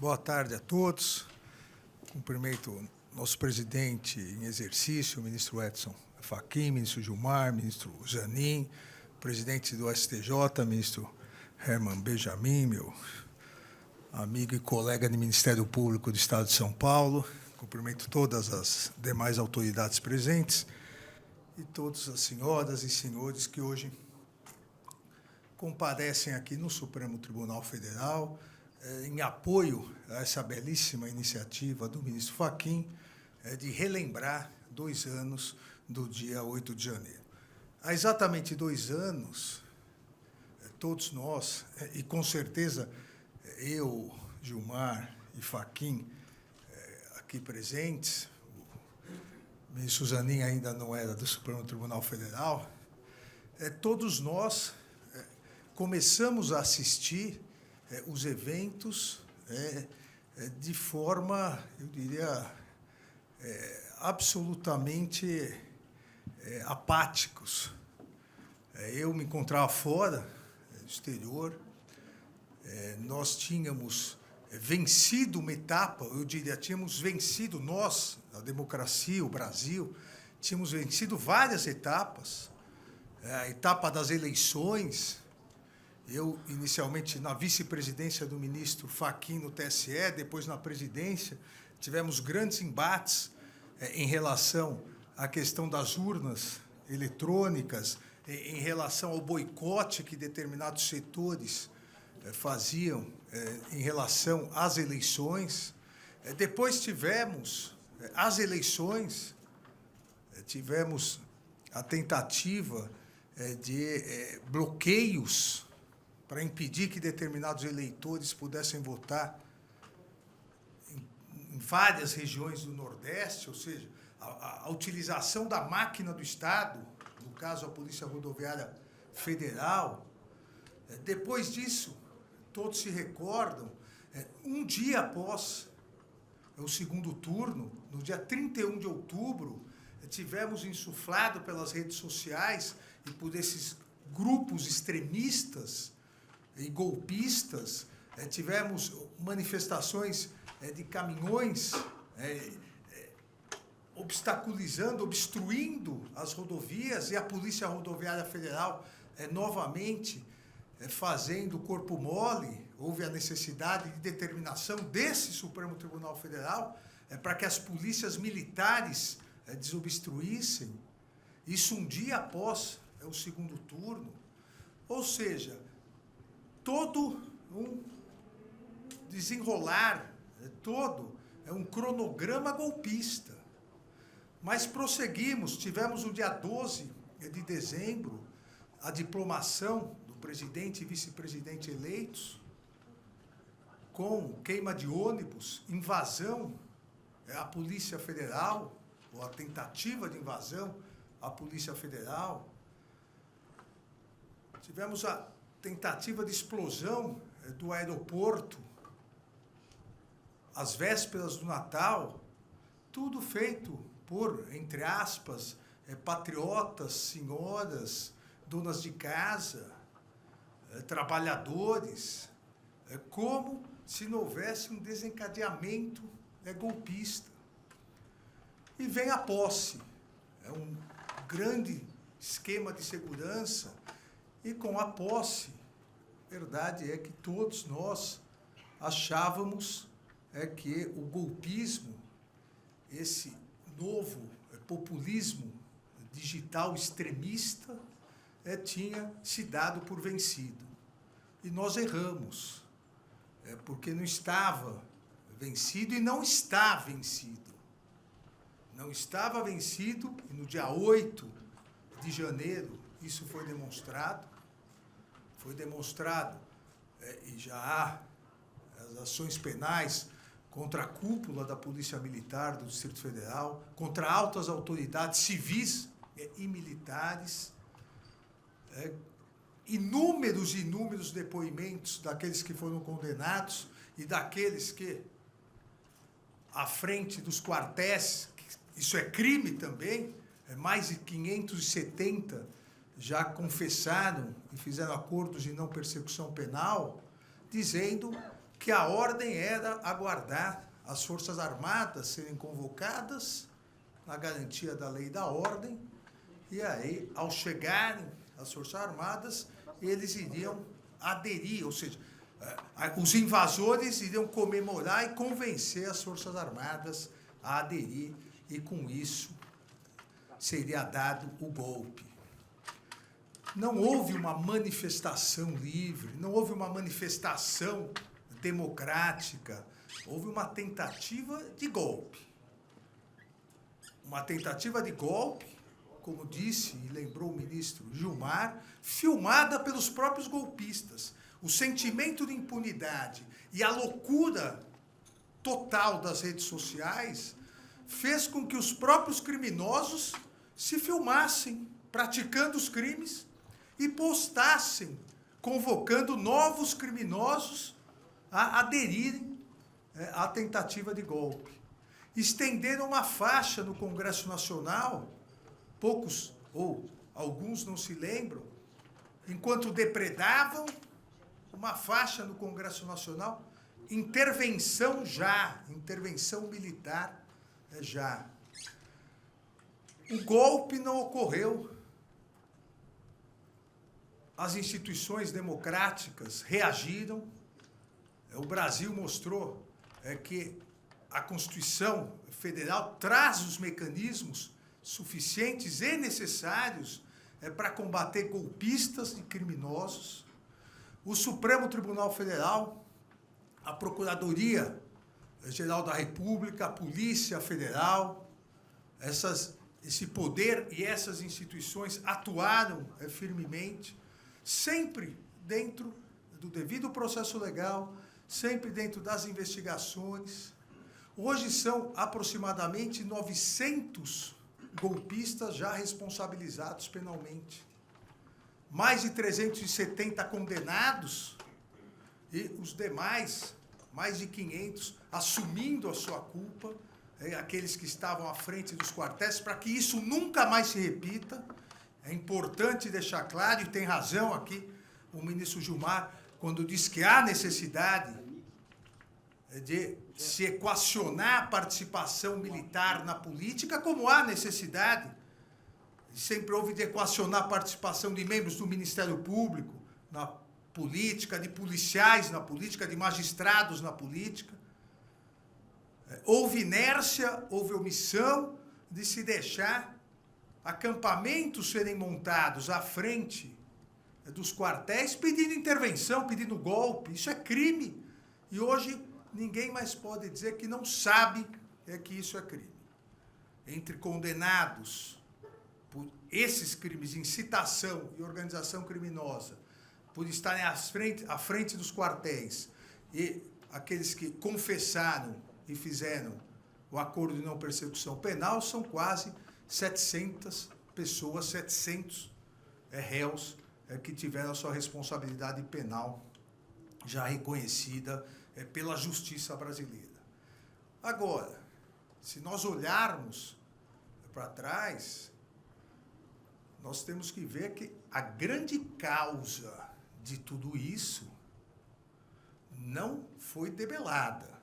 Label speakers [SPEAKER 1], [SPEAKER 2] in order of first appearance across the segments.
[SPEAKER 1] Boa tarde a todos. Cumprimento o nosso presidente em exercício, o ministro Edson Fachin, ministro Gilmar, ministro Zanin, presidente do STJ, ministro Herman Benjamin, meu amigo e colega do Ministério Público do Estado de São Paulo. Cumprimento todas as demais autoridades presentes e todas as senhoras e senhores que hoje comparecem aqui no Supremo Tribunal Federal em apoio a essa belíssima iniciativa do ministro Fachin de relembrar 2 anos do dia 8 de janeiro. Há exatamente 2 anos, todos nós, e com certeza eu, Gilmar e Fachin, aqui presentes, o ministro Zanin ainda não era do Supremo Tribunal Federal, todos nós começamos a assistir os eventos de forma, eu diria, absolutamente apáticos. Eu me encontrava fora, no exterior, nós tínhamos vencido uma etapa, eu diria, tínhamos vencido, nós, a democracia, o Brasil, tínhamos vencido várias etapas, a etapa das eleições. Eu, inicialmente, na vice-presidência do ministro Fachin no TSE, depois na presidência, tivemos grandes embates em relação à questão das urnas eletrônicas, em relação ao boicote que determinados setores faziam em relação às eleições. Depois tivemos as eleições, tivemos a tentativa de bloqueios para impedir que determinados eleitores pudessem votar em várias regiões do Nordeste, ou seja, a utilização da máquina do Estado, no caso a Polícia Rodoviária Federal. Depois disso, todos se recordam, um dia após o segundo turno, no dia 31 de outubro, tivemos insuflado pelas redes sociais e por esses grupos extremistas e golpistas, tivemos manifestações de caminhões obstruindo as rodovias e a Polícia Rodoviária Federal novamente fazendo corpo mole. Houve a necessidade de determinação desse Supremo Tribunal Federal para que as polícias militares desobstruíssem. Isso um dia após o segundo turno. Ou seja, todo um desenrolar, todo um cronograma golpista. Mas prosseguimos, tivemos no dia 12 de dezembro a diplomação do presidente e vice-presidente eleitos, com queima de ônibus, invasão à Polícia Federal, ou a tentativa de invasão à Polícia Federal. Tivemos a tentativa de explosão do aeroporto, às vésperas do Natal, tudo feito por, entre aspas, patriotas, senhoras, donas de casa, trabalhadores, como se não houvesse um desencadeamento golpista. E vem a posse, um grande esquema de segurança. E com a posse, verdade é que todos nós achávamos que o golpismo, esse novo populismo digital extremista, tinha se dado por vencido. E nós erramos, porque não estava vencido e não está vencido. Não estava vencido, e no dia 8 de janeiro isso foi demonstrado. E já há as ações penais contra a cúpula da Polícia Militar do Distrito Federal, contra altas autoridades civis e militares, inúmeros depoimentos daqueles que foram condenados e daqueles que, à frente dos quartéis, isso é crime também, mais de 570 já confessaram e fizeram acordos de não persecução penal, dizendo que a ordem era aguardar as Forças Armadas serem convocadas na garantia da lei e da ordem, e aí, ao chegarem as Forças Armadas, eles iriam aderir, ou seja, os invasores iriam comemorar e convencer as Forças Armadas a aderir, e com isso seria dado o golpe. Não houve uma manifestação livre, não houve uma manifestação democrática, houve uma tentativa de golpe. Uma tentativa de golpe, como disse e lembrou o ministro Gilmar, filmada pelos próprios golpistas. O sentimento de impunidade e a loucura total das redes sociais fez com que os próprios criminosos se filmassem praticando os crimes e postassem, convocando novos criminosos a aderirem à tentativa de golpe. Estenderam uma faixa no Congresso Nacional, poucos ou alguns não se lembram, enquanto depredavam, uma faixa no Congresso Nacional, intervenção já, intervenção militar já. O golpe não ocorreu. As instituições democráticas reagiram. O Brasil mostrou que a Constituição Federal traz os mecanismos suficientes e necessários para combater golpistas e criminosos. O Supremo Tribunal Federal, a Procuradoria-Geral da República, a Polícia Federal, esse poder e essas instituições atuaram firmemente, sempre dentro do devido processo legal, sempre dentro das investigações. Hoje são aproximadamente 900 golpistas já responsabilizados penalmente. Mais de 370 condenados e os demais, mais de 500, assumindo a sua culpa, aqueles que estavam à frente dos quartéis, para que isso nunca mais se repita. É importante deixar claro, e tem razão aqui o ministro Gilmar, quando diz que há necessidade de se equacionar a participação militar na política, como há necessidade, sempre houve de equacionar a participação de membros do Ministério Público na política, de policiais na política, de magistrados na política. Houve inércia, houve omissão de se deixar acampamentos serem montados à frente dos quartéis, pedindo intervenção, pedindo golpe. Isso é crime. E hoje ninguém mais pode dizer que não sabe que isso é crime. Entre condenados por esses crimes de incitação e organização criminosa, por estarem à frente dos quartéis, e aqueles que confessaram e fizeram o acordo de não persecução penal, são quase 700 pessoas, 700 réus que tiveram a sua responsabilidade penal já reconhecida pela justiça brasileira. Agora, se nós olharmos para trás, nós temos que ver que a grande causa de tudo isso não foi debelada.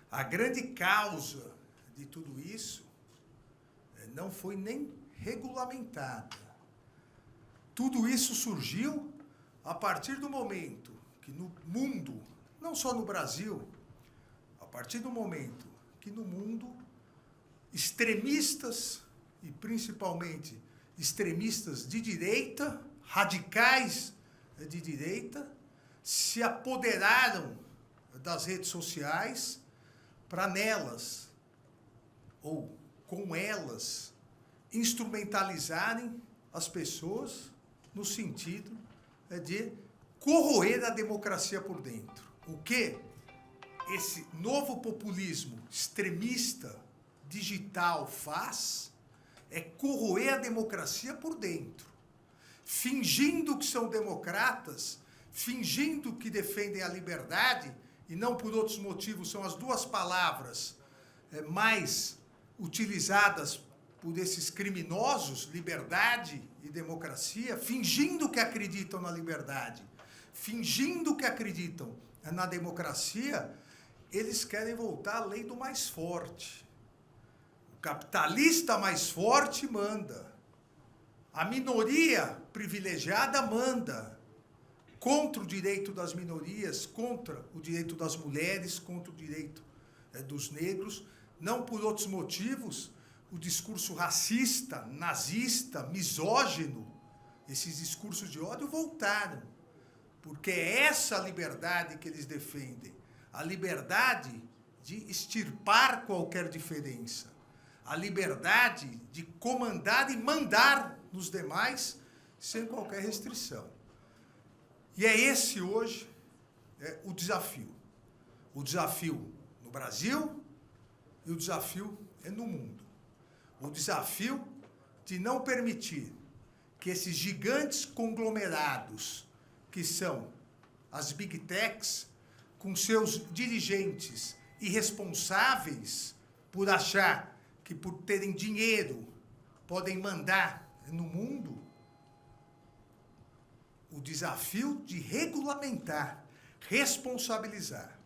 [SPEAKER 1] A grande causa de tudo isso não foi nem regulamentada. Tudo isso surgiu a partir do momento que no mundo, não só no Brasil, a partir do momento que no mundo extremistas, e principalmente extremistas de direita, radicais de direita, se apoderaram das redes sociais para nelas, ou com elas, instrumentalizarem as pessoas no sentido de corroer a democracia por dentro. O que esse novo populismo extremista digital faz é corroer a democracia por dentro, fingindo que são democratas, fingindo que defendem a liberdade, e não por outros motivos, são as duas palavras mais utilizadas por esses criminosos, liberdade e democracia, fingindo que acreditam na liberdade, fingindo que acreditam na democracia, eles querem voltar à lei do mais forte. O capitalista mais forte manda. A minoria privilegiada manda. Contra o direito das minorias, contra o direito das mulheres, contra o direito dos negros. Não por outros motivos, o discurso racista, nazista, misógino, esses discursos de ódio voltaram. Porque é essa liberdade que eles defendem. A liberdade de extirpar qualquer diferença. A liberdade de comandar e mandar nos demais sem qualquer restrição. E é esse hoje o desafio. O desafio no Brasil e o desafio no mundo. O desafio de não permitir que esses gigantes conglomerados, que são as Big Techs, com seus dirigentes irresponsáveis por achar que por terem dinheiro podem mandar no mundo, o desafio de regulamentar, responsabilizar.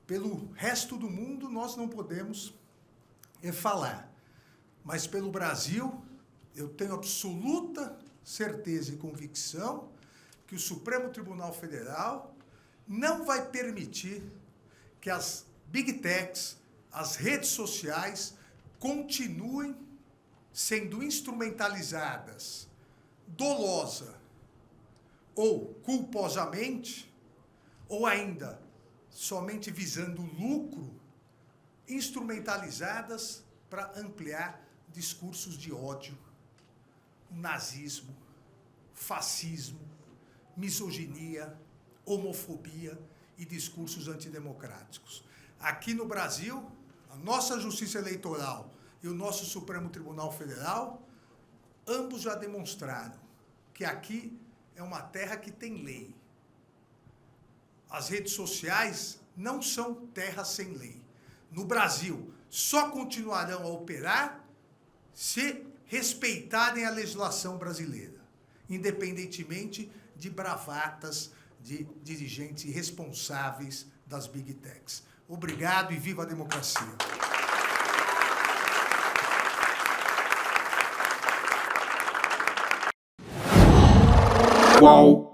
[SPEAKER 1] Pelo resto do mundo nós não podemos falar, mas pelo Brasil eu tenho absoluta certeza e convicção que o Supremo Tribunal Federal não vai permitir que as Big Techs, as redes sociais, continuem sendo instrumentalizadas dolosa ou culposamente, ou ainda somente visando lucro, instrumentalizadas para ampliar discursos de ódio, nazismo, fascismo, misoginia, homofobia e discursos antidemocráticos. Aqui no Brasil, a nossa Justiça Eleitoral e o nosso Supremo Tribunal Federal, ambos já demonstraram que aqui é uma terra que tem lei. As redes sociais não são terras sem lei. No Brasil, só continuarão a operar se respeitarem a legislação brasileira, independentemente de bravatas de dirigentes irresponsáveis das Big Techs. Obrigado e viva a democracia.
[SPEAKER 2] Qual?